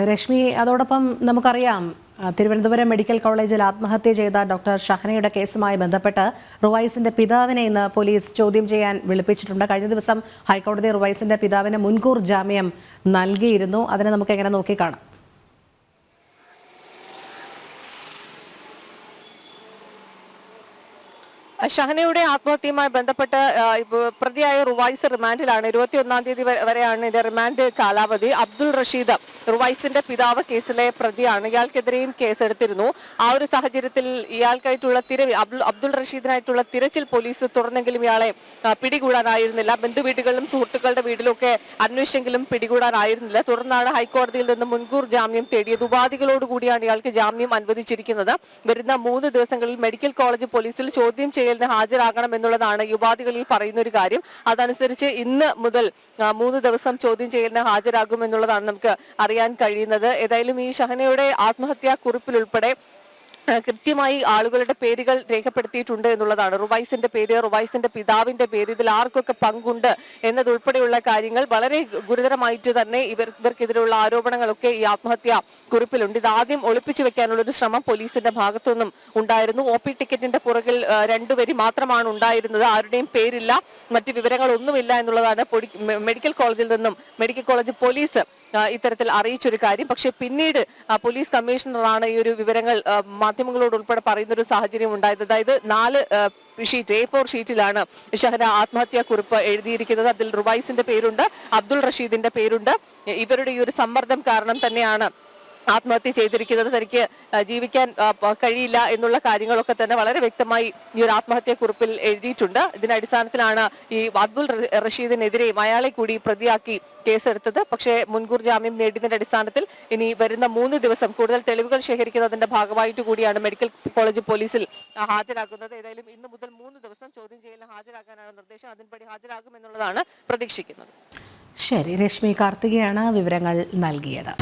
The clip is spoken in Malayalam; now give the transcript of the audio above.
രശ്മി, അതോടൊപ്പം നമുക്കറിയാം തിരുവനന്തപുരം മെഡിക്കൽ കോളേജിൽ ആത്മഹത്യ ചെയ്ത ഡോക്ടർ ഷഹനയുടെ കേസുമായി ബന്ധപ്പെട്ട് റുവൈസിന്റെ പിതാവിനെ ഇന്ന് പോലീസ് ചോദ്യം ചെയ്യാൻ വിളിപ്പിച്ചിട്ടുണ്ട്. കഴിഞ്ഞ ദിവസം ഹൈക്കോടതി റുവൈസിന്റെ പിതാവിന് മുൻകൂർ ജാമ്യം നൽകിയിരുന്നു. അതിനെ നമുക്ക് എങ്ങനെ നോക്കിക്കാണാം? ഷഹനയുടെ ആത്മഹത്യയുമായി ബന്ധപ്പെട്ട് പ്രതിയായ റുവൈസ് റിമാൻഡിലാണ്. 21-ാം തീയതി വരെയാണ് ഇതിന്റെ റിമാൻഡ് കാലാവധി. അബ്ദുൾ റഷീദ് റുവൈസിന്റെ പിതാവ് കേസിലെ പ്രതിയാണ്. ഇയാൾക്കെതിരെയും കേസെടുത്തിരുന്നു. ആ ഒരു സാഹചര്യത്തിൽ ഇയാൾക്കായിട്ടുള്ള അബ്ദുൾ റഷീദിനായിട്ടുള്ള തിരച്ചിൽ പോലീസ് തുറന്നെങ്കിലും ഇയാളെ പിടികൂടാനായിരുന്നില്ല. ബന്ധുവീടുകളിലും സുഹൃത്തുക്കളുടെ വീട്ടിലൊക്കെ അന്വേഷിച്ചെങ്കിലും പിടികൂടാനായിരുന്നില്ല. തുടർന്നാണ് ഹൈക്കോടതിയിൽ നിന്ന് മുൻകൂർ ജാമ്യം തേടിയത്. ഉപാധികളോടുകൂടിയാണ് ഇയാൾക്ക് ജാമ്യം അനുവദിച്ചിരിക്കുന്നത്. വരുന്ന 3 ദിവസങ്ങളിൽ മെഡിക്കൽ കോളേജ് പോലീസിൽ ചോദ്യം ഹാജരാകണം എന്നുള്ളതാണ് ഉപാധികളിൽ പറയുന്ന ഒരു കാര്യം. അതനുസരിച്ച് ഇന്ന് മുതൽ 3 ദിവസം ചോദ്യം ചെയ്യലിന് ഹാജരാകും എന്നുള്ളതാണ് നമുക്ക് അറിയാൻ കഴിയുന്നത്. ഏതായാലും ഈ ഷഹനയുടെ ആത്മഹത്യാ കുറിപ്പിലുൾപ്പെടെ കൃത്യമായി ആളുകളുടെ പേരുകൾ രേഖപ്പെടുത്തിയിട്ടുണ്ട് എന്നുള്ളതാണ്. റുവൈസിന്റെ പേര്, റുവൈസിന്റെ പിതാവിന്റെ പേര്, ഇതിൽ ആർക്കൊക്കെ പങ്കുണ്ട് എന്നതുൾപ്പെടെയുള്ള കാര്യങ്ങൾ വളരെ ഗുരുതരമായിട്ട് തന്നെ ഇവർക്കെതിരെയുള്ള ആരോപണങ്ങളൊക്കെ ഈ ആത്മഹത്യാ കുറിപ്പിലുണ്ട്. ഇത് ആദ്യം ഒളിപ്പിച്ചു വെക്കാനുള്ള ഒരു ശ്രമം പോലീസിന്റെ ഭാഗത്തുനിന്നും ഉണ്ടായിരുന്നു. OP ടിക്കറ്റിന്റെ പുറകിൽ 2 വരി മാത്രമാണ് ഉണ്ടായിരുന്നത്. ആരുടെയും പേരില്ല, മറ്റു വിവരങ്ങളൊന്നുമില്ല എന്നുള്ളതാണ് മെഡിക്കൽ കോളേജിൽ നിന്നും മെഡിക്കൽ കോളേജ് പോലീസ് ഇത്തരത്തിൽ അറിയിച്ചൊരു കാര്യം. പക്ഷെ പിന്നീട് പോലീസ് കമ്മീഷണറാണ് ഈ ഒരു വിവരങ്ങൾ മാധ്യമങ്ങളോട് ഉൾപ്പെടെ പറയുന്ന ഒരു സാഹചര്യം ഉണ്ടായത്. അതായത് 4 ഷീറ്റ് A4 ഷീറ്റിലാണ് ഷഹന ആത്മഹത്യാ കുറിപ്പ് എഴുതിയിരിക്കുന്നത്. അതിൽ റുവൈസിന്റെ പേരുണ്ട്, അബ്ദുൾ റഷീദിന്റെ പേരുണ്ട്. ഇവരുടെ ഈ ഒരു സമ്മർദ്ദം കാരണം തന്നെയാണ് ആത്മഹത്യ ചെയ്തിരിക്കുന്നത്. തനിക്ക് ജീവിക്കാൻ കഴിയില്ല എന്നുള്ള കാര്യങ്ങളൊക്കെ തന്നെ വളരെ വ്യക്തമായി ഈ ഒരു ആത്മഹത്യാ കുറിപ്പിൽ എഴുതിയിട്ടുണ്ട്. ഇതിന്റെ അടിസ്ഥാനത്തിലാണ് ഈ അബ്ദുൾ റഷീദിനെതിരെയും അയാളെ കൂടി പ്രതിയാക്കി കേസെടുത്തത്. പക്ഷേ മുൻകൂർ ജാമ്യം നേടിയതിന്റെ അടിസ്ഥാനത്തിൽ ഇനി വരുന്ന 3 ദിവസം കൂടുതൽ തെളിവുകൾ ശേഖരിക്കുന്നതിന്റെ ഭാഗമായിട്ട് കൂടിയാണ് മെഡിക്കൽ കോളേജ് പോലീസിൽ ഹാജരാക്കുന്നത്. ഏതായാലും ഇന്ന് മുതൽ 3 ദിവസം ചോദ്യം ചെയ്യലിന് ഹാജരാകാനാണ് നിർദ്ദേശം. അതിൻപടി ഹാജരാകുമെന്നുള്ളതാണ് പ്രതീക്ഷിക്കുന്നത്. ശരി, രശ്മി കാർത്തികയാണ് വിവരങ്ങൾ നൽകിയത്.